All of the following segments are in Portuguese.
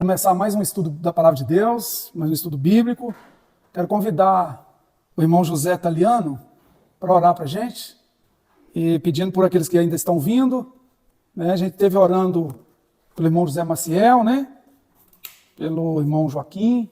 Começar mais um estudo da Palavra de Deus, mais um estudo bíblico. Quero convidar o irmão José Taliano para orar para a gente, e pedindo por aqueles que ainda estão vindo. A gente esteve orando pelo irmão José Maciel, pelo irmão Joaquim.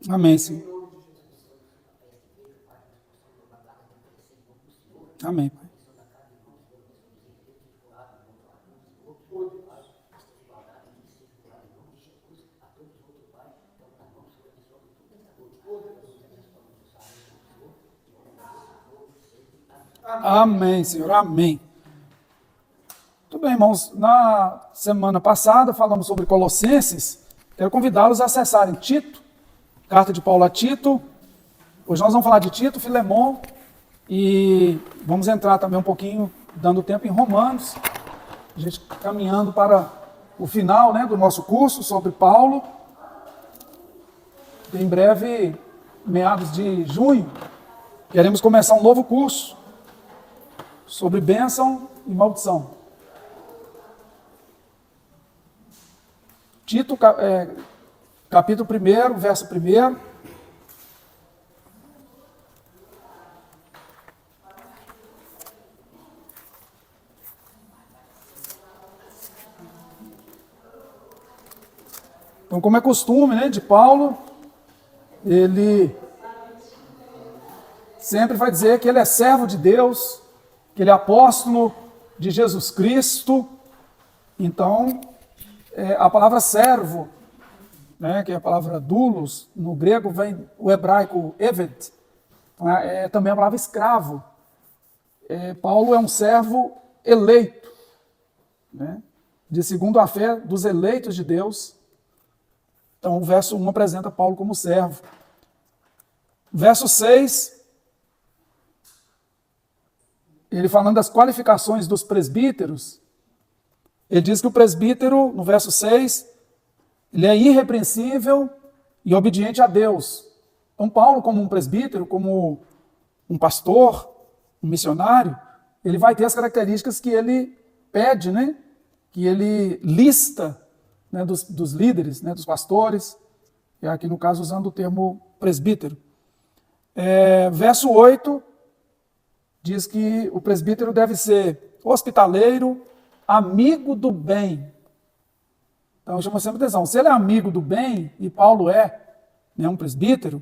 Amém, Senhor. Amém, Pai. Amém, Senhor. Amém. Tudo bem, irmãos. Na semana passada falamos sobre Colossenses. Quero convidá-los a acessarem Tito, carta de Paulo a Tito. Hoje nós vamos falar de Tito, Filemon e vamos entrar também um pouquinho, dando tempo, em Romanos. A gente caminhando para o final, do nosso curso sobre Paulo. Em breve, meados de junho, queremos começar um novo curso sobre bênção e maldição. Tito, capítulo 1, verso 1. Então, como é costume, de Paulo, ele sempre vai dizer que ele é servo de Deus, que ele é apóstolo de Jesus Cristo. Então, a palavra servo, que é a palavra doulos, no grego vem o hebraico eved, é também a palavra escravo. Paulo é um servo eleito, de segundo a fé dos eleitos de Deus. Então o verso 1 apresenta Paulo como servo. Verso 6, ele falando das qualificações dos presbíteros, ele diz que o presbítero, no verso 6, ele é irrepreensível e obediente a Deus. Então Paulo, como um presbítero, como um pastor, um missionário, ele vai ter as características que ele pede, que ele lista, dos líderes, dos pastores, e aqui no caso usando o termo presbítero. Verso 8 diz que o presbítero deve ser hospitaleiro, amigo do bem. Então chama sempre atenção, se ele é amigo do bem, e Paulo um presbítero,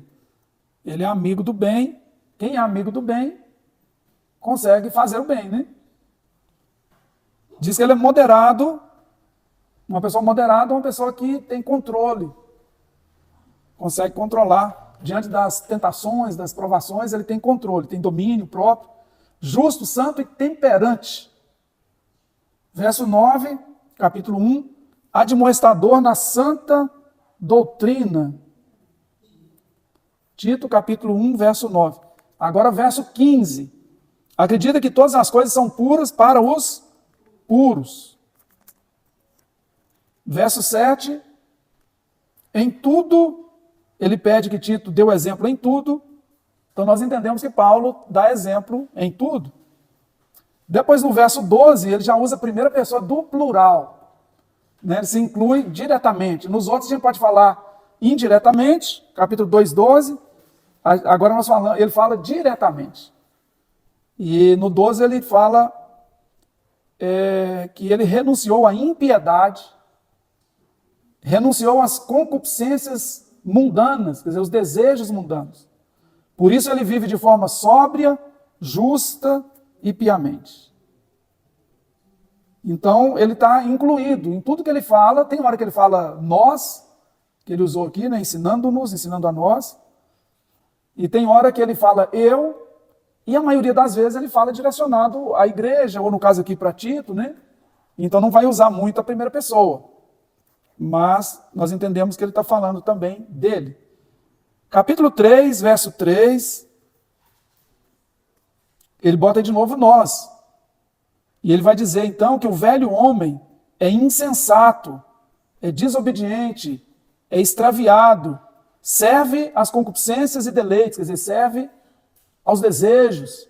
ele é amigo do bem. Quem é amigo do bem consegue fazer o bem, Diz que ele é moderado. Uma pessoa moderada é uma pessoa que tem controle, consegue controlar. Diante das tentações, das provações, ele tem controle, tem domínio próprio, justo, santo e temperante. Verso 9, capítulo 1, admoestador na santa doutrina. Tito, capítulo 1, verso 9. Agora, verso 15. Acredita que todas as coisas são puras para os puros. Verso 7, em tudo, ele pede que Tito dê o exemplo em tudo. Então nós entendemos que Paulo dá exemplo em tudo. Depois no verso 12, ele já usa a primeira pessoa do plural. Ele se inclui diretamente. Nos outros a gente pode falar indiretamente, capítulo 2, 12. Agora ele fala diretamente. E no 12 ele fala que ele renunciou à impiedade, renunciou às concupiscências mundanas, quer dizer, os desejos mundanos. Por isso ele vive de forma sóbria, justa e piamente. Então ele está incluído em tudo que ele fala. Tem hora que ele fala nós, que ele usou aqui, ensinando-nos, ensinando a nós. E tem hora que ele fala eu, E a maioria das vezes ele fala direcionado à igreja, ou no caso aqui para Tito, né? Então não vai usar muito a primeira pessoa. Mas nós entendemos que ele está falando também dele. Capítulo 3, verso 3, ele bota de novo nós. E ele vai dizer então que o velho homem é insensato, é desobediente, é extraviado, serve às concupiscências e deleites, quer dizer, serve aos desejos,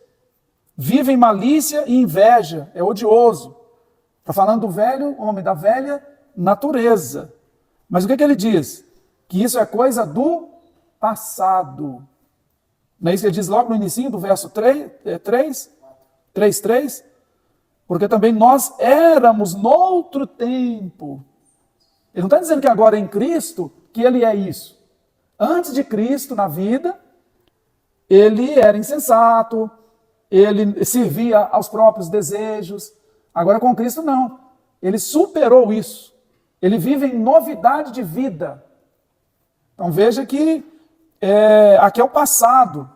vive em malícia e inveja, é odioso. Está falando do velho homem, da velha natureza. Mas o que ele diz? Que isso é coisa do passado. Não é isso que ele diz logo no início do verso 3? Porque também nós éramos noutro tempo. Ele não está dizendo que agora em Cristo que ele é isso. Antes de Cristo, na vida, ele era insensato, ele servia aos próprios desejos. Agora com Cristo não. Ele superou isso. Ele vive em novidade de vida. Então veja que aqui é o passado,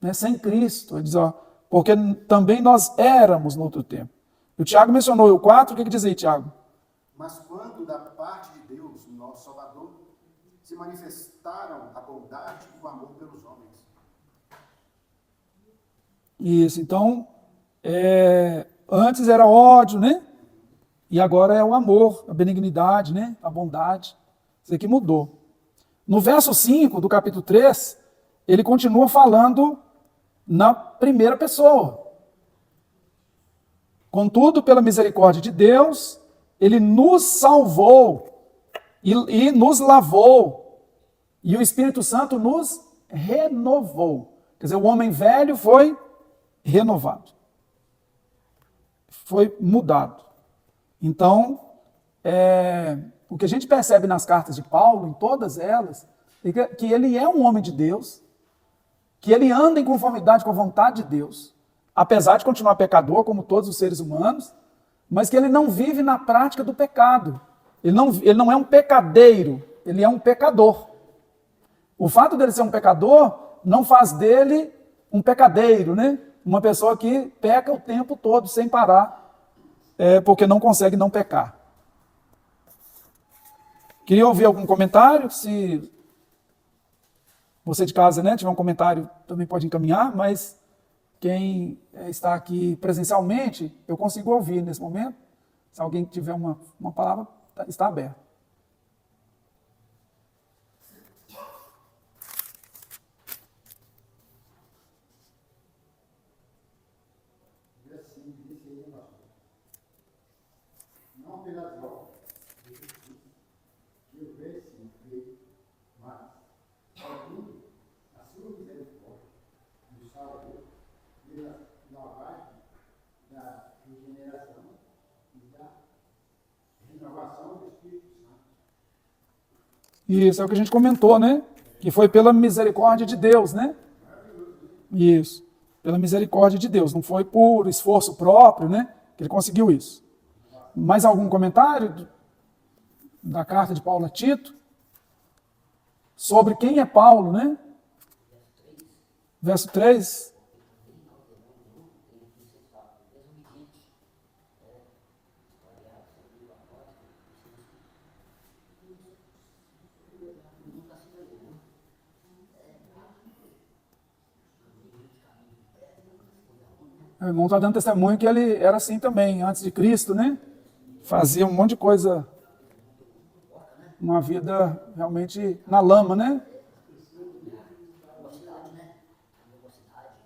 né, sem Cristo. Ele diz, ó, porque também nós éramos no outro tempo. O Tiago mencionou o 4, o que diz aí, Tiago? Mas quando da parte de Deus, nosso Salvador, se manifestaram a bondade e o amor pelos homens. Isso, então, antes era ódio, né? E agora é o amor, a benignidade, né? A bondade. Isso aqui mudou. No verso 5 do capítulo 3, ele continua falando na primeira pessoa. Contudo, pela misericórdia de Deus, ele nos salvou e nos lavou, e o Espírito Santo nos renovou. Quer dizer, o homem velho foi renovado, foi mudado. Então, o que a gente percebe nas cartas de Paulo, em todas elas, é que ele é um homem de Deus, que ele anda em conformidade com a vontade de Deus, apesar de continuar pecador, como todos os seres humanos, mas que ele não vive na prática do pecado. Ele não é um pecadeiro, ele é um pecador. O fato dele ser um pecador não faz dele um pecadeiro, né? Uma pessoa que peca o tempo todo, sem parar, porque não consegue não pecar. Queria ouvir algum comentário, se você de casa, né, tiver um comentário, também pode encaminhar, mas quem está aqui presencialmente, eu consigo ouvir nesse momento. Se alguém tiver uma palavra, está aberto. Não pelas obras de justiça, que o versículo fez, mas, segundo a sua misericórdia, nos salvou pela lavagem da regeneração e da renovação do Espírito Santo. Isso é o que a gente comentou, né? Que foi pela misericórdia de Deus, né? Isso, pela misericórdia de Deus. Não foi por esforço próprio, né? Que ele conseguiu isso. Mais algum comentário da carta de Paulo a Tito? Sobre quem é Paulo, né? Verso 3. O irmão está dando testemunho que ele era assim também, antes de Cristo, né? Fazia um monte de coisa, uma vida realmente na lama, né?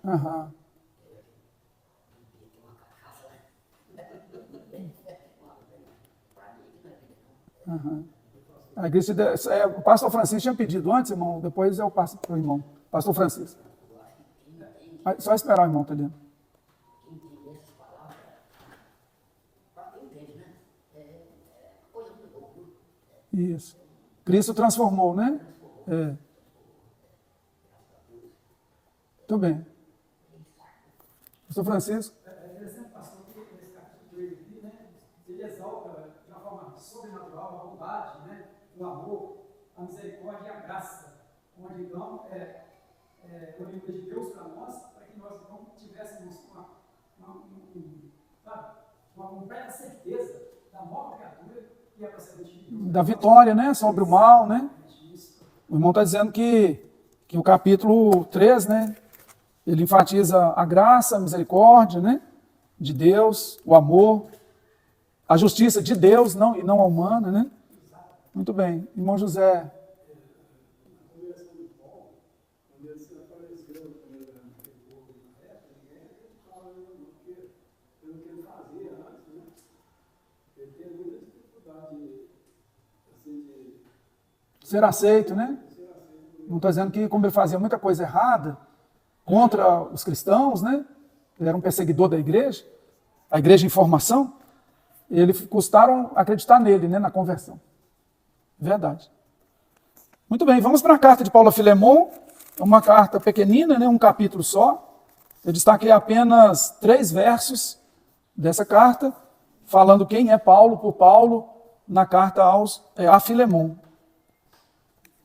Uhum. Uhum. A igreja, o pastor Francisco tinha pedido antes, irmão, depois eu passo para o irmão, pastor Francisco. Só esperar, irmão, tá dentro. Isso. Cristo transformou, né? Muito bem. Pastor Francisco. É interessante, pastor, que nesse capítulo 3 aqui, né, ele exalta de uma forma sobrenatural a bondade, né, o amor, a misericórdia e a graça. Onde então é o livro de Deus para nós, para que tivessem uma completa certeza da nova criatura que é para ser restituída. Da vitória, né, sobre o mal, né? O irmão está dizendo que o capítulo 3, né, ele enfatiza a graça, a misericórdia, né, de Deus, o amor, a justiça de Deus não, e não a humana, né? Muito bem. Irmão José. Ser aceito, né? Não estou dizendo que, como ele fazia muita coisa errada contra os cristãos, né? Ele era um perseguidor da igreja, a igreja em formação, eles custaram acreditar nele, né? Na conversão. Verdade. Muito bem, vamos para a carta de Paulo a Filemon, uma carta pequenina, né? Um capítulo só. Eu destaquei apenas 3 versos dessa carta, falando quem é Paulo por Paulo na carta a Filemon.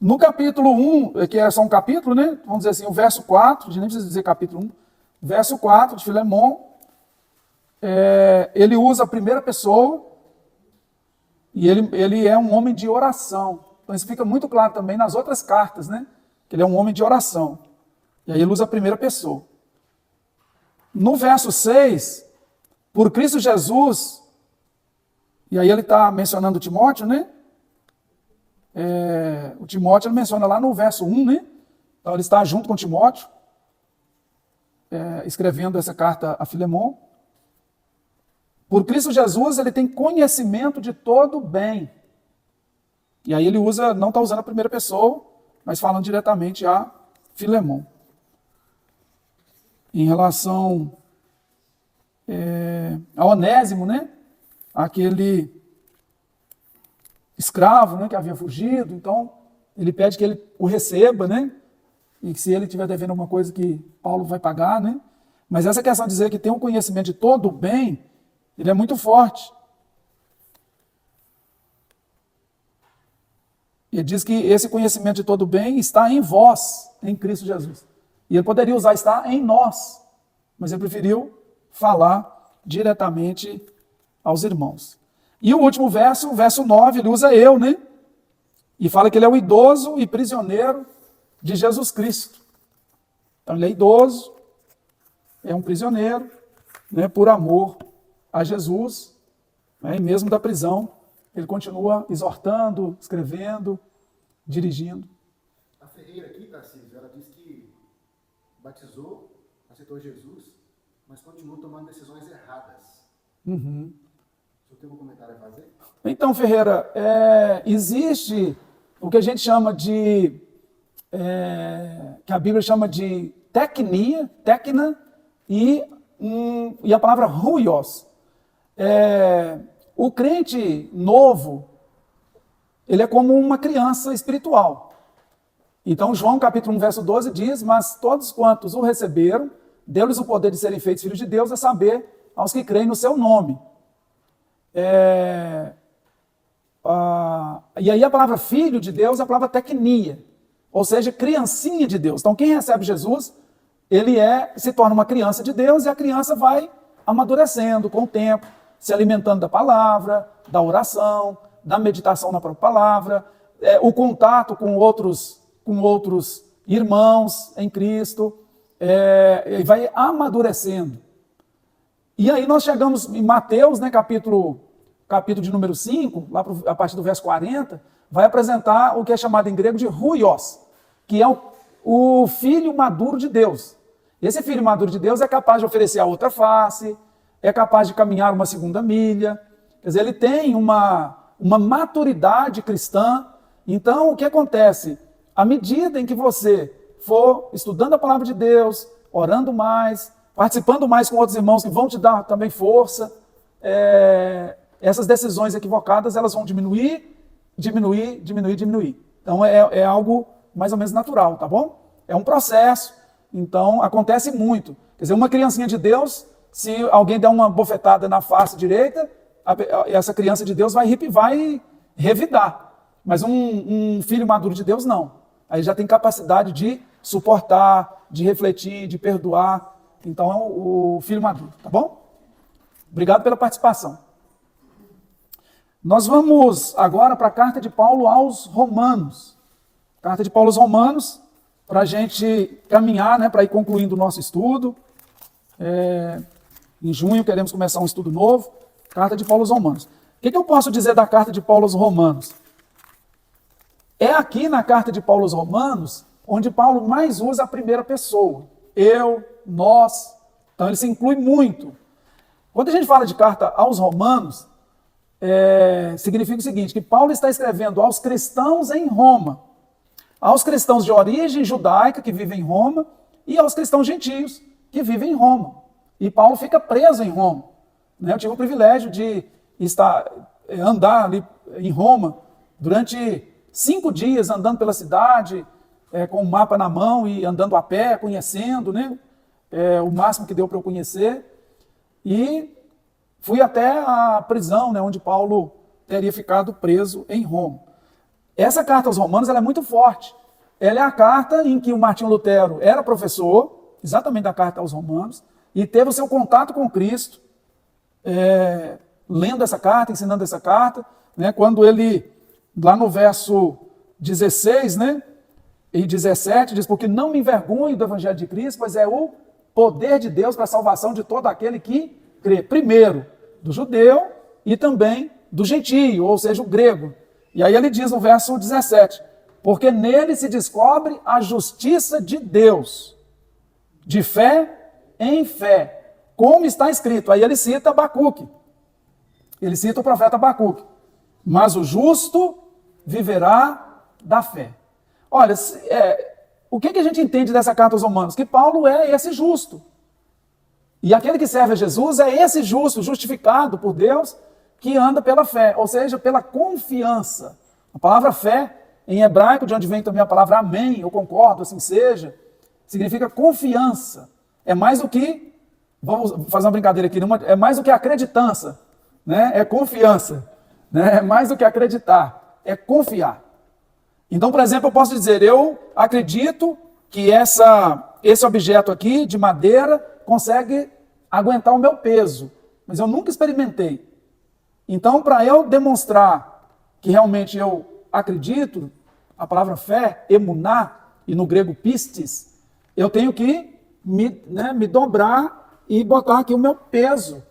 No capítulo 1, que é só um capítulo, né? Vamos dizer assim, o verso 4, a gente nem precisa dizer capítulo 1, verso 4 de Filemon, ele usa a primeira pessoa e ele é um homem de oração. Então isso fica muito claro também nas outras cartas, né? Que ele é um homem de oração. E aí ele usa a primeira pessoa. No verso 6, por Cristo Jesus, e aí ele está mencionando Timóteo, né? O Timóteo ele menciona lá no verso 1, né? Então ele está junto com Timóteo, escrevendo essa carta a Filemon. Por Cristo Jesus ele tem conhecimento de todo o bem. E aí ele usa, não está usando a primeira pessoa, mas falando diretamente a Filemon. Em relação a Onésimo, né? Aquele escravo, né, que havia fugido, então ele pede que ele o receba, né, e que se ele estiver devendo alguma coisa que Paulo vai pagar, né, mas essa questão de dizer que tem um conhecimento de todo o bem, ele é muito forte. Ele diz que esse conhecimento de todo o bem está em vós, em Cristo Jesus. E ele poderia usar está em nós, mas ele preferiu falar diretamente aos irmãos. E o último verso, o verso 9, ele usa eu, né? E fala que ele é o idoso e prisioneiro de Jesus Cristo. Então ele é idoso, é um prisioneiro, né, por amor a Jesus, né, e mesmo da prisão, ele continua exortando, escrevendo, dirigindo. A Ferreira aqui, Tarcísio, ela diz que batizou, aceitou Jesus, mas continua tomando decisões erradas. Uhum. Tem algum comentário a fazer? Então, Ferreira, existe o que a gente chama de, que a Bíblia chama de tecna, e a palavra huios. O crente novo, ele é como uma criança espiritual. Então, João capítulo 1, verso 12 diz, mas todos quantos o receberam, deu-lhes o poder de serem feitos filhos de Deus, a saber, aos que creem no seu nome. E aí a palavra filho de Deus é a palavra tecnia, ou seja, criancinha de Deus. Então quem recebe Jesus, ele se torna uma criança de Deus, e a criança vai amadurecendo com o tempo, se alimentando da palavra, da oração, da meditação na própria palavra, o contato com outros irmãos em Cristo, e vai amadurecendo. E aí nós chegamos em Mateus, né, capítulo de número 5, lá a partir do verso 40, vai apresentar o que é chamado em grego de huios, que é o filho maduro de Deus. Esse filho maduro de Deus é capaz de oferecer a outra face, é capaz de caminhar uma segunda milha, quer dizer, ele tem uma maturidade cristã. Então, o que acontece? À medida em que você for estudando a palavra de Deus, orando mais, participando mais com outros irmãos que vão te dar também força, essas decisões equivocadas, elas vão diminuir. Então é algo mais ou menos natural, tá bom? É um processo, então acontece muito. Quer dizer, uma criancinha de Deus, se alguém der uma bofetada na face direita, essa criança de Deus vai revidar. Mas um filho maduro de Deus, não. Aí já tem capacidade de suportar, de refletir, de perdoar. Então é o filho maduro, tá bom? Obrigado pela participação. Nós vamos agora para a carta de Paulo aos Romanos. Carta de Paulo aos Romanos, para a gente caminhar, né, para ir concluindo o nosso estudo. Em junho queremos começar um estudo novo. Carta de Paulo aos Romanos. O que eu posso dizer da carta de Paulo aos Romanos? É aqui na carta de Paulo aos Romanos onde Paulo mais usa a primeira pessoa. Eu, nós. Então ele se inclui muito. Quando a gente fala de carta aos Romanos, significa o seguinte, que Paulo está escrevendo aos cristãos em Roma, aos cristãos de origem judaica que vivem em Roma e aos cristãos gentios que vivem em Roma. E Paulo fica preso em Roma. Eu tive o privilégio de andar ali em Roma durante 5 dias, andando pela cidade, com o mapa na mão e andando a pé, conhecendo, né? O máximo que deu para eu conhecer. E fui até a prisão, né, onde Paulo teria ficado preso em Roma. Essa carta aos Romanos ela é muito forte. Ela é a carta em que o Martinho Lutero era professor, exatamente da carta aos Romanos, e teve o seu contato com Cristo, lendo essa carta, ensinando essa carta, né, quando ele, lá no verso 16, né, e 17, diz, porque não me envergonho do evangelho de Cristo, pois é o poder de Deus para a salvação de todo aquele que crê. Primeiro, do judeu e também do gentio, ou seja, o grego. E aí ele diz no verso 17, porque nele se descobre a justiça de Deus, de fé em fé, como está escrito. Aí ele cita Abacuque, ele cita o profeta Abacuque, mas o justo viverá da fé. Olha, o que a gente entende dessa carta aos Romanos? Que Paulo é esse justo. E aquele que serve a Jesus é esse justo, justificado por Deus, que anda pela fé, ou seja, pela confiança. A palavra fé, em hebraico, de onde vem também a palavra amém, eu concordo, assim seja, significa confiança. É mais do que, vamos fazer uma brincadeira aqui, é mais do que acreditança, né? É confiança, né? É mais do que acreditar, é confiar. Então, por exemplo, eu posso dizer, eu acredito que esse objeto aqui, de madeira, consegue aguentar o meu peso, mas eu nunca experimentei. Então, para eu demonstrar que realmente eu acredito, a palavra fé, emuná, e no grego pistis, eu tenho que me dobrar e botar aqui o meu peso,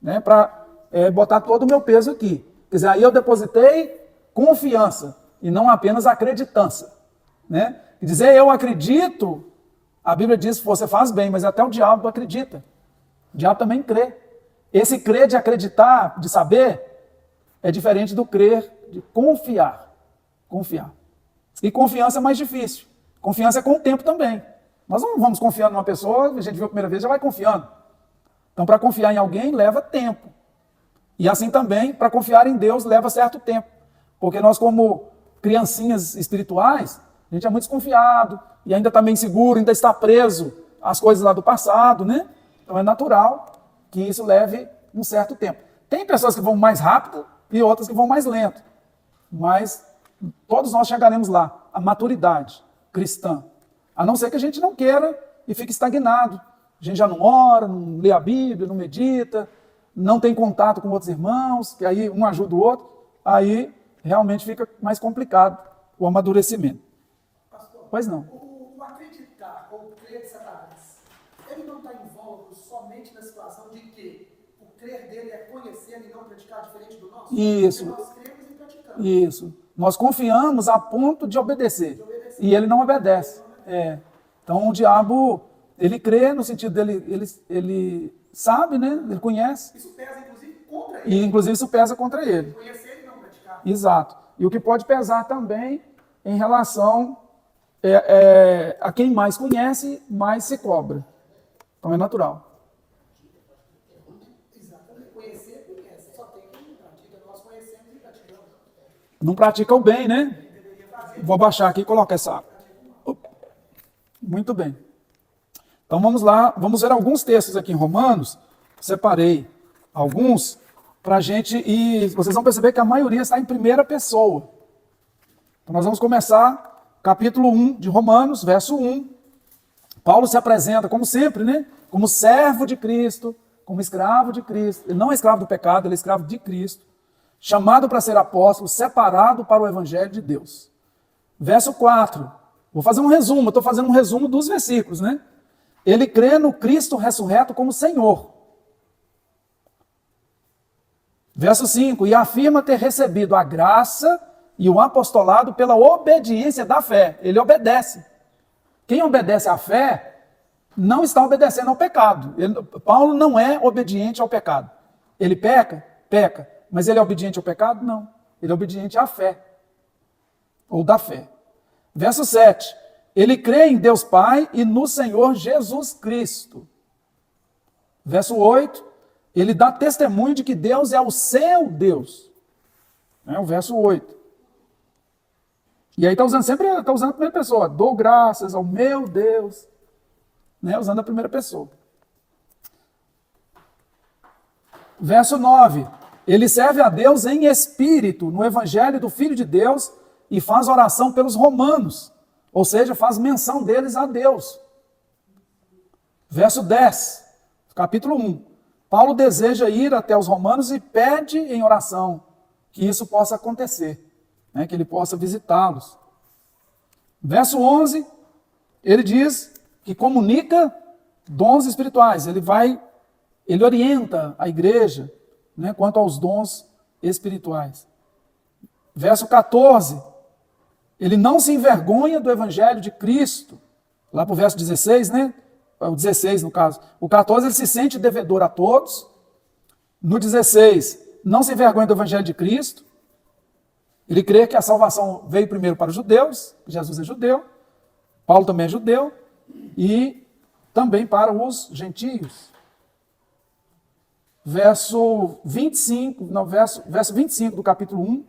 né, para botar todo o meu peso aqui. Quer dizer, aí eu depositei confiança e não apenas acreditança. Né? Quer dizer, eu acredito, a Bíblia diz que você faz bem, mas até o diabo acredita. O diabo também crê. Esse crer de acreditar, de saber, é diferente do crer de confiar. Confiar. E confiança é mais difícil. Confiança é com o tempo também. Nós não vamos confiando numa pessoa, a gente viu a primeira vez, já vai confiando. Então, para confiar em alguém, leva tempo. E assim também, para confiar em Deus, leva certo tempo. Porque nós, como criancinhas espirituais, a gente é muito desconfiado, e ainda está meio inseguro, ainda está preso às coisas lá do passado, né? Então é natural que isso leve um certo tempo. Tem pessoas que vão mais rápido e outras que vão mais lento. Mas todos nós chegaremos lá, a maturidade cristã. A não ser que a gente não queira e fique estagnado. A gente já não ora, não lê a Bíblia, não medita, não tem contato com outros irmãos, que aí um ajuda o outro, aí realmente fica mais complicado o amadurecimento. Pastor, pois não. O acreditar ou o crer de Satanás, ele não está envolvido somente na situação de que o crer dele é conhecer e não praticar diferente do nosso? Isso. Porque nós cremos e praticamos. Isso. Nós confiamos a ponto de obedecer. E ele não obedece. Então o diabo, ele crê no sentido dele, ele sabe, né? Ele conhece. Isso pesa inclusive contra ele. E inclusive isso pesa contra ele. Conhecer e não praticar. Exato. E o que pode pesar também em relação a quem mais conhece, mais se cobra. Então é natural. Exatamente. Conhecer, conhece. Só tem quem pratica. Nós conhecemos e praticamos. Não pratica o bem, né? Vou baixar aqui e colocar essa água. Muito bem. Então vamos lá, vamos ver alguns textos aqui em Romanos. Separei alguns para a gente, e vocês vão perceber que a maioria está em primeira pessoa. Então nós vamos começar capítulo 1 de Romanos, verso 1. Paulo se apresenta, como sempre, né? Como servo de Cristo, como escravo de Cristo. Ele não é escravo do pecado, ele é escravo de Cristo. Chamado para ser apóstolo, separado para o evangelho de Deus. Verso 4. Vou fazer um resumo, estou fazendo um resumo dos versículos, né? Ele crê no Cristo ressurreto como Senhor. Verso 5. E afirma ter recebido a graça e o apostolado pela obediência da fé. Ele obedece. Quem obedece à fé não está obedecendo ao pecado. Paulo não é obediente ao pecado. Ele peca? Peca. Mas ele é obediente ao pecado? Não. Ele é obediente à fé. Ou da fé. Verso 7. Ele crê em Deus Pai e no Senhor Jesus Cristo. Verso 8. Ele dá testemunho de que Deus é o seu Deus. É o verso 8. E aí está usando a primeira pessoa. Dou graças ao meu Deus. Né? Usando a primeira pessoa. Verso 9. Ele serve a Deus em espírito, no evangelho do Filho de Deus, e faz oração pelos romanos. Ou seja, faz menção deles a Deus. Verso 10, capítulo 1. Paulo deseja ir até os romanos e pede em oração que isso possa acontecer, né, que ele possa visitá-los. Verso 11, ele diz que comunica dons espirituais. Ele orienta a igreja, né, quanto aos dons espirituais. Verso 14, ele não se envergonha do evangelho de Cristo. Lá para o verso 16, né? O 16 no caso. O 14, ele se sente devedor a todos. No 16, não se envergonha do evangelho de Cristo. Ele crê que a salvação veio primeiro para os judeus, Jesus é judeu, Paulo também é judeu, e também para os gentios. Verso 25 do capítulo 1,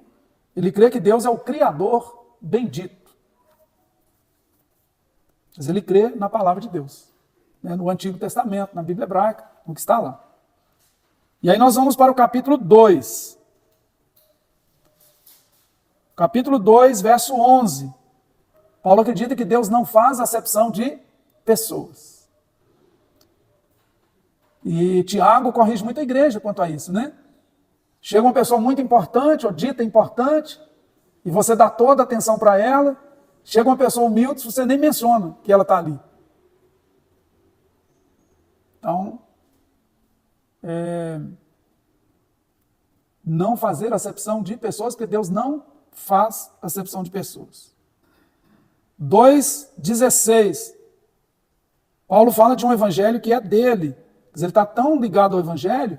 ele crê que Deus é o Criador bendito. Mas ele crê na palavra de Deus, né, no Antigo Testamento, na Bíblia hebraica, no que está lá. E aí nós vamos para o capítulo 2. Capítulo 2, verso 11. Paulo acredita que Deus não faz acepção de pessoas. E Tiago corrige muito a igreja quanto a isso, né? Chega uma pessoa muito importante, ou dita importante, e você dá toda a atenção para ela. Chega uma pessoa humilde, você nem menciona que ela está ali. Então, não fazer acepção de pessoas, porque Deus não faz acepção de pessoas. 2,16. Paulo fala de um evangelho que é dele. Quer dizer, ele está tão ligado ao evangelho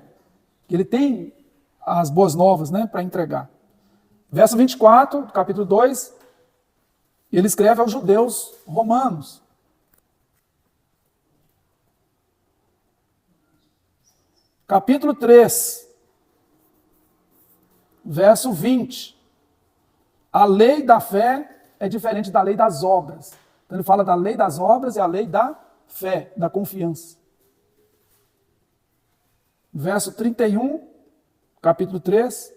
que ele tem as boas novas, né, para entregar. Verso 24, do capítulo 2, ele escreve aos judeus romanos. Capítulo 3, verso 20. A lei da fé é diferente da lei das obras. Então ele fala da lei das obras e a lei da fé, da confiança. Verso 31, capítulo 3,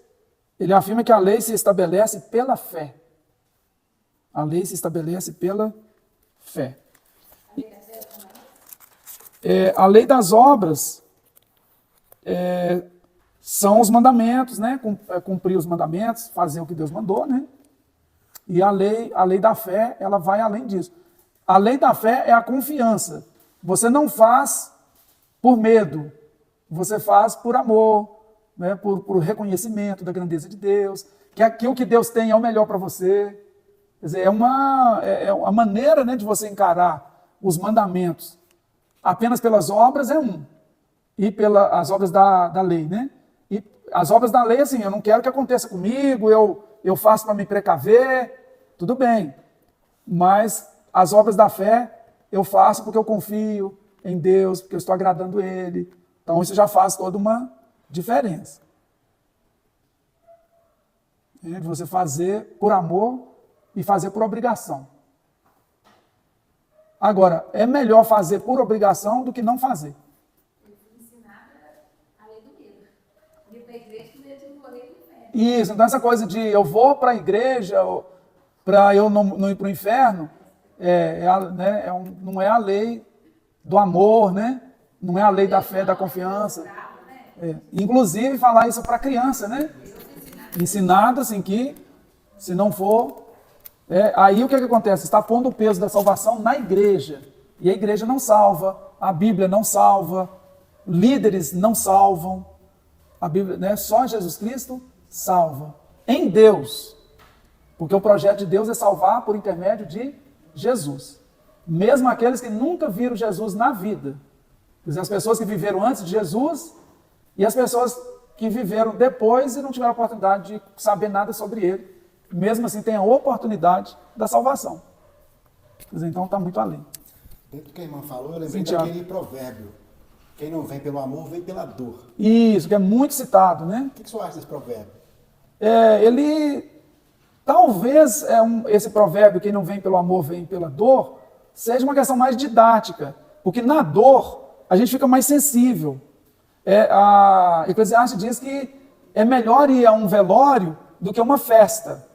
ele afirma que a lei se estabelece pela fé. A lei se estabelece pela fé. A lei das obras são os mandamentos, né? Cumprir os mandamentos, fazer o que Deus mandou, né? E a lei da fé, ela vai além disso. A lei da fé é a confiança. Você não faz por medo, você faz por amor, né? por reconhecimento da grandeza de Deus, que aquilo que Deus tem é o melhor para você. Quer dizer, é uma maneira, né, de você encarar os mandamentos apenas pelas obras e pelas obras da lei, né? E as obras da lei, assim, eu não quero que aconteça comigo, eu faço para me precaver, tudo bem. Mas as obras da fé eu faço porque eu confio em Deus, porque eu estou agradando Ele. Então isso já faz toda uma diferença. De você fazer por amor e fazer por obrigação. Agora, é melhor fazer por obrigação do que não fazer. Isso, então essa coisa de eu vou para a igreja para eu não ir para o inferno, não é a lei do amor, né? Não é a lei da fé, da confiança. Inclusive, falar isso para criança, né? Ensinado assim que, se não for... aí o que acontece? Está pondo o peso da salvação na igreja. E a igreja não salva, a Bíblia não salva, líderes não salvam. A Bíblia, né? Só Jesus Cristo salva. Em Deus. Porque o projeto de Deus é salvar por intermédio de Jesus. Mesmo aqueles que nunca viram Jesus na vida. Quer dizer, as pessoas que viveram antes de Jesus e as pessoas que viveram depois e não tiveram a oportunidade de saber nada sobre ele. Mesmo assim, tem a oportunidade da salvação. Quer dizer, então está muito além. Dentro do que a irmã falou, eu lembrei daquele provérbio. Quem não vem pelo amor, vem pela dor. Isso, que é muito citado, né? O que você acha desse provérbio? Ele... Talvez esse provérbio, quem não vem pelo amor, vem pela dor, seja uma questão mais didática. Porque na dor, a gente fica mais sensível. A Eclesiastes diz que é melhor ir a um velório do que uma festa.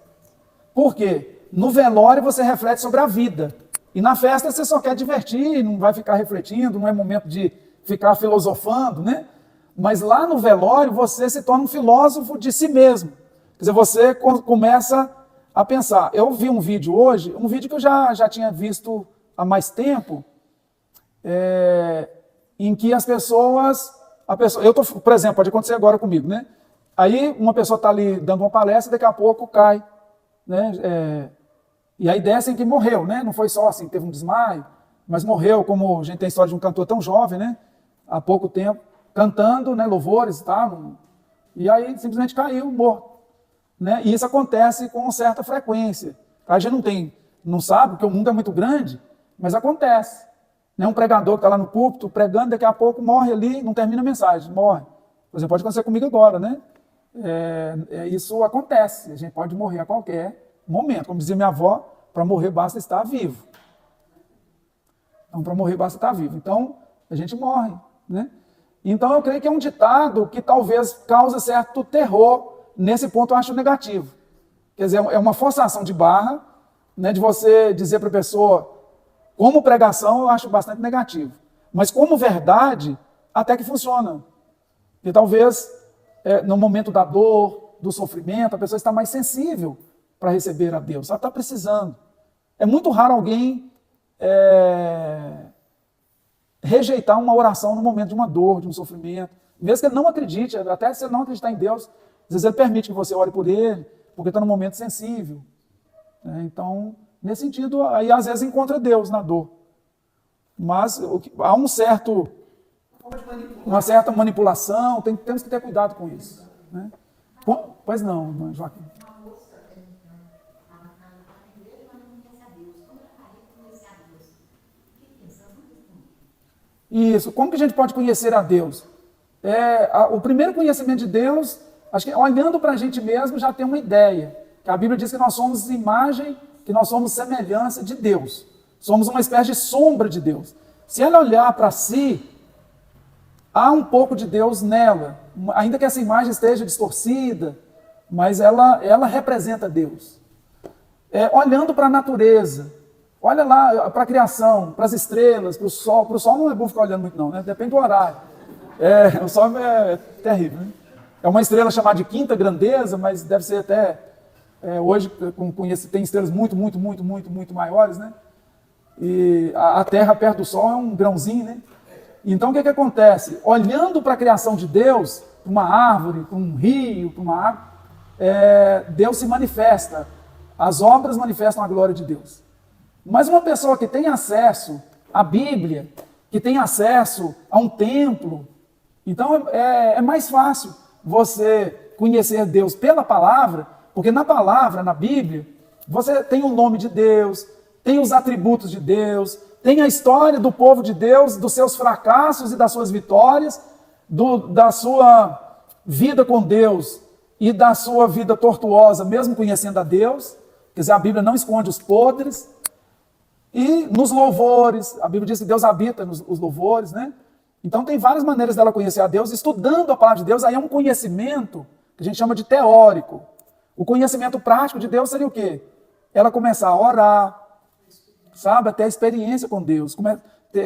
Por quê? No velório você reflete sobre a vida. E na festa você só quer divertir, não vai ficar refletindo, não é momento de ficar filosofando, né? Mas lá no velório você se torna um filósofo de si mesmo. Quer dizer, você começa a pensar. Eu vi um vídeo hoje, um vídeo que eu já tinha visto há mais tempo, em que as pessoas... por exemplo, pode acontecer agora comigo, né? Aí uma pessoa está ali dando uma palestra, daqui a pouco cai, né? E aí descem que morreu, né? Não foi só assim, teve um desmaio, mas morreu, como a gente tem a história de um cantor tão jovem, né? Há pouco tempo, cantando, né? Louvores e tal, e aí simplesmente caiu, morto. Né? E isso acontece com certa frequência. A gente não sabe, porque o mundo é muito grande, mas acontece. Né? Um pregador que está lá no púlpito pregando, daqui a pouco morre ali, não termina a mensagem, morre. Por exemplo, pode acontecer comigo agora, né? Isso acontece, a gente pode morrer a qualquer momento. Como dizia minha avó, para morrer basta estar vivo. Então, para morrer basta estar vivo. Então, a gente morre. Né? Então, eu creio que é um ditado que talvez cause certo terror. Nesse ponto eu acho negativo. Quer dizer, é uma forçação de barra, né, de você dizer para a pessoa, como pregação eu acho bastante negativo. Mas como verdade, até que funciona. E talvez, no momento da dor, do sofrimento, a pessoa está mais sensível para receber a Deus. Ela está precisando. É muito raro alguém rejeitar uma oração no momento de uma dor, de um sofrimento. Mesmo que ele não acredite, até se ele não acreditar em Deus, às vezes ele permite que você ore por ele, porque está num momento sensível. Então, nesse sentido, aí às vezes encontra Deus na dor. Mas há uma certa manipulação, temos que ter cuidado com isso. Né? Pois não, Joaquim. Isso, como que a gente pode conhecer a Deus? O primeiro conhecimento de Deus... Acho que olhando para a gente mesmo já tem uma ideia. Que a Bíblia diz que nós somos imagem, que nós somos semelhança de Deus. Somos uma espécie de sombra de Deus. Se ela olhar para si, há um pouco de Deus nela. Ainda que essa imagem esteja distorcida, mas ela representa Deus. Olhando para a natureza, olha lá para a criação, para as estrelas, para o sol. Para o sol não é bom ficar olhando muito não, né? Depende do horário. O sol é terrível, né? É uma estrela chamada de quinta grandeza, mas deve ser até... hoje tem estrelas muito, muito, muito, muito, muito maiores, né? E a Terra perto do Sol é um grãozinho, né? Então o que acontece? Olhando para a criação de Deus, para uma árvore, para um rio, para uma água, Deus se manifesta. As obras manifestam a glória de Deus. Mas uma pessoa que tem acesso à Bíblia, que tem acesso a um templo, então é mais fácil você conhecer Deus pela palavra, porque na palavra, na Bíblia, você tem o nome de Deus, tem os atributos de Deus, tem a história do povo de Deus, dos seus fracassos e das suas vitórias, da sua vida com Deus e da sua vida tortuosa, mesmo conhecendo a Deus. Quer dizer, a Bíblia não esconde os podres. E nos louvores, a Bíblia diz que Deus habita nos louvores, né? Então tem várias maneiras dela conhecer a Deus, estudando a palavra de Deus, aí é um conhecimento que a gente chama de teórico. O conhecimento prático de Deus seria o quê? Ela começar a orar, sabe? Ter a experiência com Deus,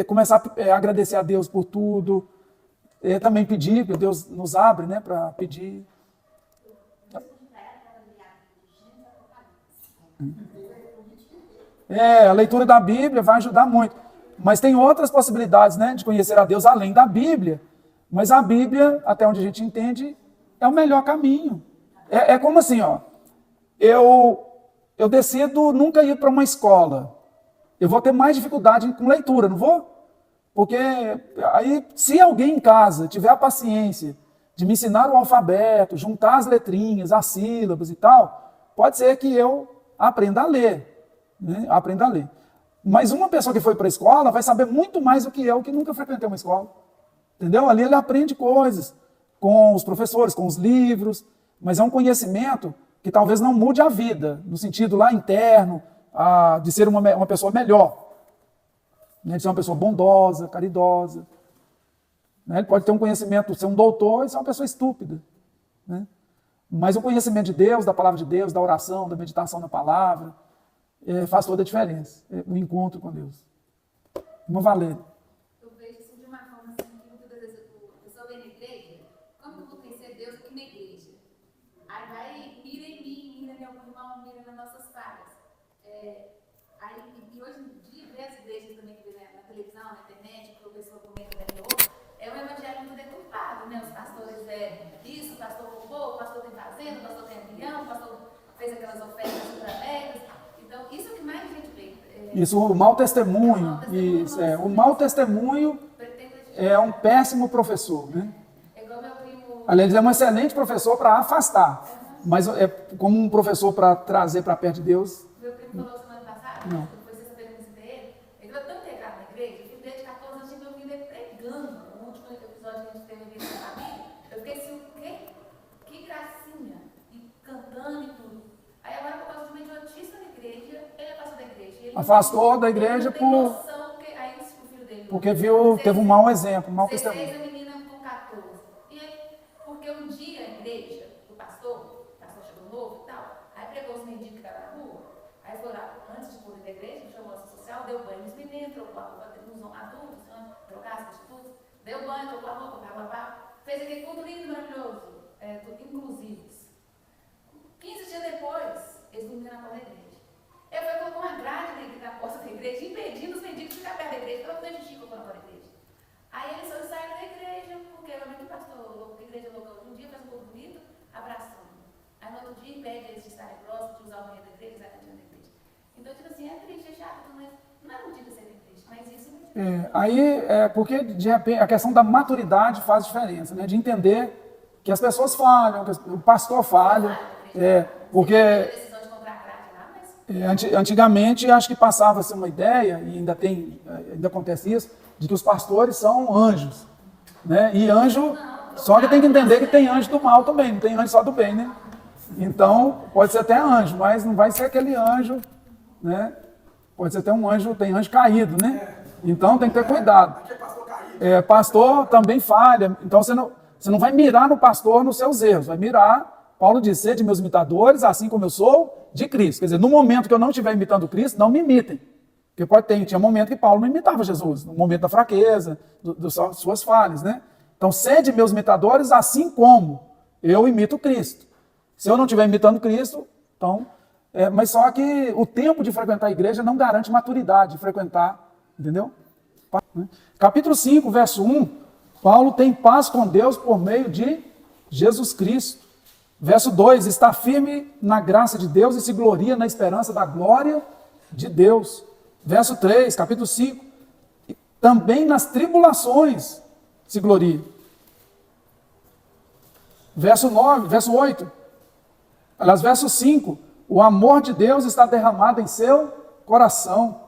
começar a agradecer a Deus por tudo, também pedir, que Deus nos abre, né, para pedir. A leitura da Bíblia vai ajudar muito. Mas tem outras possibilidades, né, de conhecer a Deus além da Bíblia. Mas a Bíblia, até onde a gente entende, é o melhor caminho. É como assim, ó, eu decido nunca ir para uma escola. Eu vou ter mais dificuldade com leitura, não vou? Porque aí, se alguém em casa tiver a paciência de me ensinar o alfabeto, juntar as letrinhas, as sílabas e tal, pode ser que eu aprenda a ler, né? Aprenda a ler. Mas uma pessoa que foi para a escola vai saber muito mais do que eu, que nunca frequentei uma escola. Entendeu? Ali ele aprende coisas com os professores, com os livros, mas é um conhecimento que talvez não mude a vida, no sentido lá interno, de ser uma pessoa melhor, né? De ser uma pessoa bondosa, caridosa. Né? Ele pode ter um conhecimento, ser um doutor e ser uma pessoa estúpida. Né? Mas o conhecimento de Deus, da palavra de Deus, da oração, da meditação na palavra, faz toda a diferença. O encontro com Deus. Irmã Valéria. Eu vejo isso de uma forma assim, que muitas vezes a pessoa vem na igreja, como que eu vou conhecer Deus aqui na igreja? Aí vai, mira em mim, mira em algum irmão, mira nas nossas falhas. E hoje em dia, vê as igrejas também que vê na televisão, na internet, que a pessoa comenta da outra, é um evangelho muito deturpado, né? Os pastores isso, o pastor roubou, o pastor tem fazenda, o pastor tem avião, o pastor fez aquelas ofertas ultramegas. Então, isso é o que mais a gente vê. Isso, o mau testemunho. O mau testemunho é um péssimo professor, né? É igual meu primo. Aliás, ele é um excelente professor para afastar, mas como um professor para trazer para perto de Deus. Meu primo falou semana passada, Não. depois você saber que eu visitei ele vai tão integrado na igreja, que desde 14 anos eu tive ouvido ele pregando. No último episódio que a gente teve aqui na família, eu fiquei assim, o quê? Que gracinha! E cantando e tudo. Aí agora, por causa de uma idiotice na igreja, ele afastou da igreja. Ele Afastou da igreja porque teve um mau exemplo, um mau 16, testemunho. a menina com 14. E aí, porque um dia a igreja, o pastor chegou novo e tal, aí pregou os mendigos que estavam na rua, aí foi lá, antes de pôr da igreja, chamou a ação social, deu banho nos meninos, trocou a roupa nos adultos, trocar as prostitutas, deu banho, trocou a roupa, fez aquele culto lindo e maravilhoso, inclusivos. 15 dias depois, eles dormiram na porta da igreja. Eu fui colocar uma grade na porta da igreja, impedindo os mendigos de ficar perto da igreja, para não xixi colocando na porta da igreja. Aí eles só saíram da igreja, porque realmente o pastor louco, a igreja louca hoje um dia faz um pouco bonito, abraçando. Aí no outro dia impede eles de estarem próximos, de usar o banheiro da igreja, usar a cantina da igreja. Então, tipo assim, é triste, é chato, mas não é motivo de ser triste, mas isso é muito Porque de repente a questão da maturidade faz diferença, né? De entender que as pessoas falham, que o pastor falha, porque antigamente acho que passava-se uma ideia, e ainda acontece isso, de que os pastores são anjos, né? E anjo, só que tem que entender que tem anjo do mal também, não tem anjo só do bem, né? Então, pode ser até anjo, mas não vai ser aquele anjo, né? Pode ser até um anjo, tem anjo caído, né? Então tem que ter cuidado. Pastor também falha, então você não vai mirar no pastor nos seus erros, vai mirar, Paulo diz, sede meus imitadores, assim como eu sou de Cristo. Quer dizer, no momento que eu não estiver imitando Cristo, não me imitem. Porque tinha momento que Paulo não imitava Jesus, no momento da fraqueza, das suas falhas, né? Então, sede meus imitadores, assim como eu imito Cristo. Se eu não estiver imitando Cristo, então... mas só que o tempo de frequentar a igreja não garante maturidade de frequentar, entendeu? Capítulo 5, verso 1, Paulo tem paz com Deus por meio de Jesus Cristo. Verso 2, está firme na graça de Deus e se gloria na esperança da glória de Deus. Verso 3, capítulo 5, também nas tribulações se gloria. Verso 9, verso 8, aliás, verso 5, o amor de Deus está derramado em seu coração.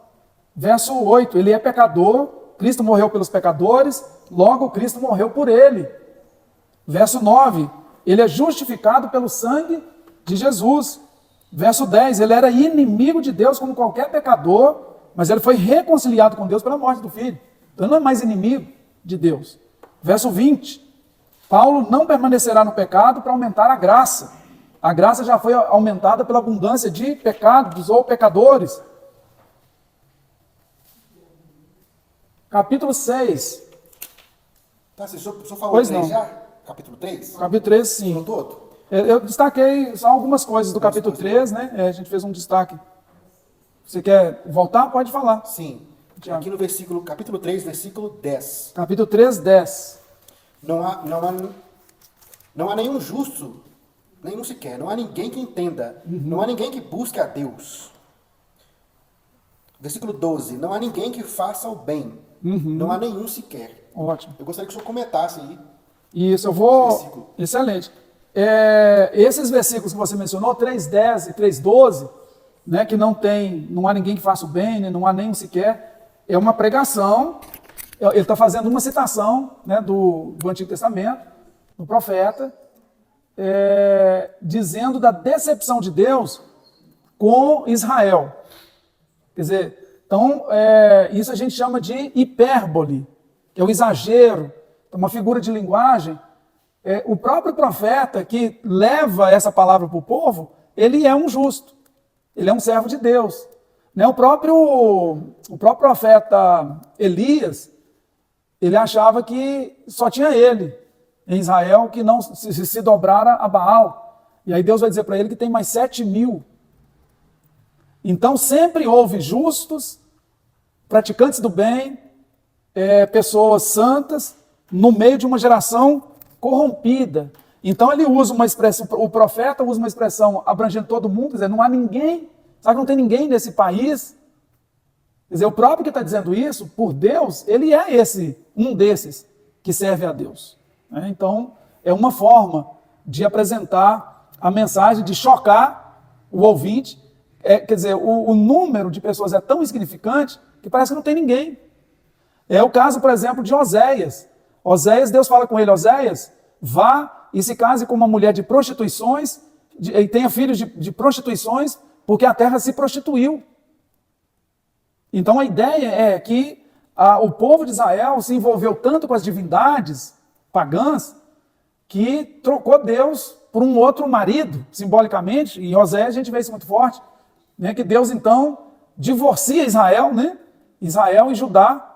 Verso 8, ele é pecador, Cristo morreu pelos pecadores, logo Cristo morreu por ele. Verso 9, ele é justificado pelo sangue de Jesus. Verso 10, ele era inimigo de Deus como qualquer pecador, mas ele foi reconciliado com Deus pela morte do Filho. Então não é mais inimigo de Deus. Verso 20, Paulo não permanecerá no pecado para aumentar a graça. A graça já foi aumentada pela abundância de pecados ou pecadores. Capítulo 6. Tá, você só falou Pois 3 não. já? Capítulo 3? Capítulo 3, sim. Falou todo? Eu destaquei só algumas coisas do capítulo 3, né? A gente fez um destaque. Você quer voltar? Pode falar. Sim. Tiago. Aqui no versículo, capítulo 3, versículo 10. Capítulo 3, 10. Não há nenhum justo, nenhum sequer. Não há ninguém que entenda. Não há ninguém que busque a Deus. Versículo 12. Não há ninguém que faça o bem. Não há nenhum sequer. Ótimo. Eu gostaria que o senhor comentasse aí. Isso, eu vou... Versículo. Excelente. Esses versículos que você mencionou, 3:10 e 3:12, né, que não há ninguém que faça o bem, né, não há nenhum sequer, é uma pregação. Ele está fazendo uma citação, né, do Antigo Testamento, do profeta, dizendo da decepção de Deus com Israel. Quer dizer, então, isso a gente chama de hipérbole, que é o exagero, é uma figura de linguagem. O próprio profeta que leva essa palavra para o povo, ele é um justo, ele é um servo de Deus. Né? O próprio profeta Elias, ele achava que só tinha ele em Israel que não se dobrara a Baal. E aí Deus vai dizer para ele que tem mais 7.000. Então sempre houve justos, praticantes do bem, pessoas santas, no meio de uma geração corrompida. Então ele usa uma expressão, o profeta usa uma expressão abrangendo todo mundo, quer dizer, não há ninguém, sabe que não tem ninguém nesse país? Quer dizer, o próprio que está dizendo isso, por Deus, ele é um desses que serve a Deus. Né? Então, é uma forma de apresentar a mensagem, de chocar o ouvinte. Quer dizer, o número de pessoas é tão insignificante que parece que não tem ninguém. É o caso, por exemplo, de Oséias. Oséias, Deus fala com ele, Oséias, vá e se case com uma mulher de prostituições, e tenha filhos de prostituições, porque a terra se prostituiu. Então a ideia é que o povo de Israel se envolveu tanto com as divindades pagãs, que trocou Deus por um outro marido, simbolicamente, e em Oséias a gente vê isso muito forte, né, que Deus então divorcia Israel, né, Israel e Judá,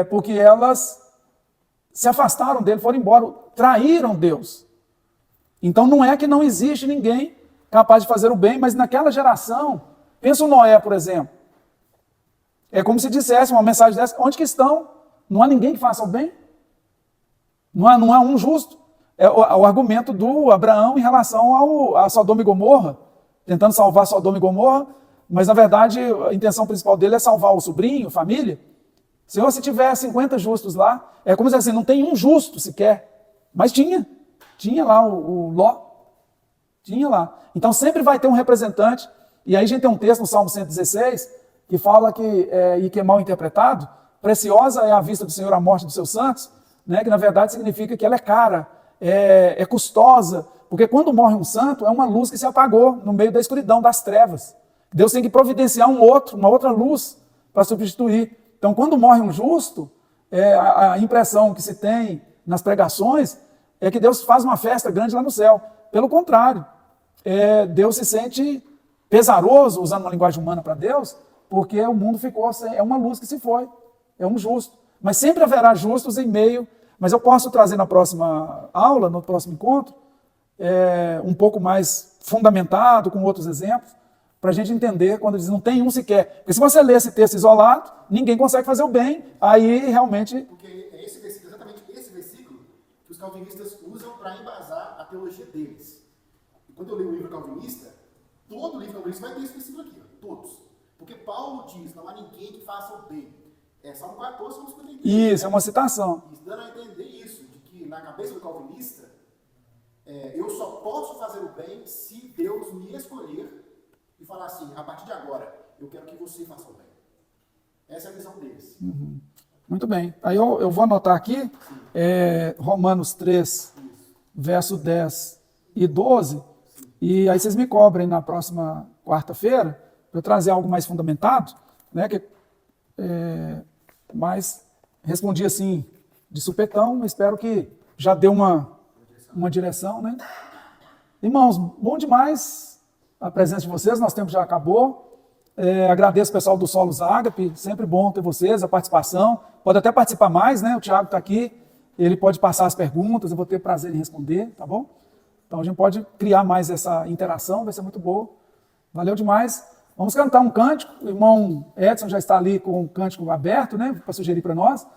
porque elas se afastaram dele, foram embora, traíram Deus. Então não é que não existe ninguém capaz de fazer o bem, mas naquela geração, pensa o Noé, por exemplo. É como se dissesse uma mensagem dessa, onde que estão? Não há ninguém que faça o bem? Não há um justo? O argumento do Abraão em relação a Sodoma e Gomorra, tentando salvar Sodoma e Gomorra, mas na verdade a intenção principal dele é salvar o sobrinho, a família. Senhor, se tiver 50 justos lá, é como se assim, não tem um justo sequer. Mas tinha lá o Ló, tinha lá. Então sempre vai ter um representante, e aí a gente tem um texto no Salmo 116, que fala e que é mal interpretado, preciosa é a vista do Senhor a morte dos seus santos, né, que na verdade significa que ela é cara, é custosa, porque quando morre um santo, é uma luz que se apagou no meio da escuridão, das trevas. Deus tem que providenciar uma outra luz para substituir. Então, quando morre um justo, a impressão que se tem nas pregações é que Deus faz uma festa grande lá no céu. Pelo contrário, Deus se sente pesaroso, usando uma linguagem humana para Deus, porque o mundo ficou sem, é uma luz que se foi, é um justo. Mas sempre haverá justos em meio, mas eu posso trazer na próxima aula, no próximo encontro, um pouco mais fundamentado, com outros exemplos, para a gente entender quando diz não tem um sequer. Porque se você ler esse texto isolado, ninguém consegue fazer o bem, aí realmente... Porque é exatamente esse versículo que os calvinistas usam para embasar a teologia deles. E quando eu leio o livro calvinista, todo livro calvinista vai ter esse versículo aqui, ó, todos. Porque Paulo diz, não há ninguém que faça o bem. Salmo 14, Salmo 53. Isso, é uma citação. Isso dando a entender isso, de que na cabeça do calvinista, eu só posso fazer o bem se Deus me escolher e falar assim, a partir de agora, eu quero que você faça o bem. Essa é a visão deles. Uhum. Muito bem. Aí eu vou anotar aqui, Romanos 3, verso 10 e 12, e aí vocês me cobrem na próxima quarta-feira, para eu trazer algo mais fundamentado, né, mas respondi assim, de supetão, espero que já deu uma direção, né? Irmãos, bom demais a presença de vocês, nosso tempo já acabou. Agradeço o pessoal do Solos Ágape, sempre bom ter vocês, a participação. Pode até participar mais, né? O Thiago está aqui, ele pode passar as perguntas, eu vou ter prazer em responder, tá bom? Então a gente pode criar mais essa interação, vai ser muito boa. Valeu demais. Vamos cantar um cântico. O irmão Edson já está ali com o cântico aberto, né? Para sugerir para nós.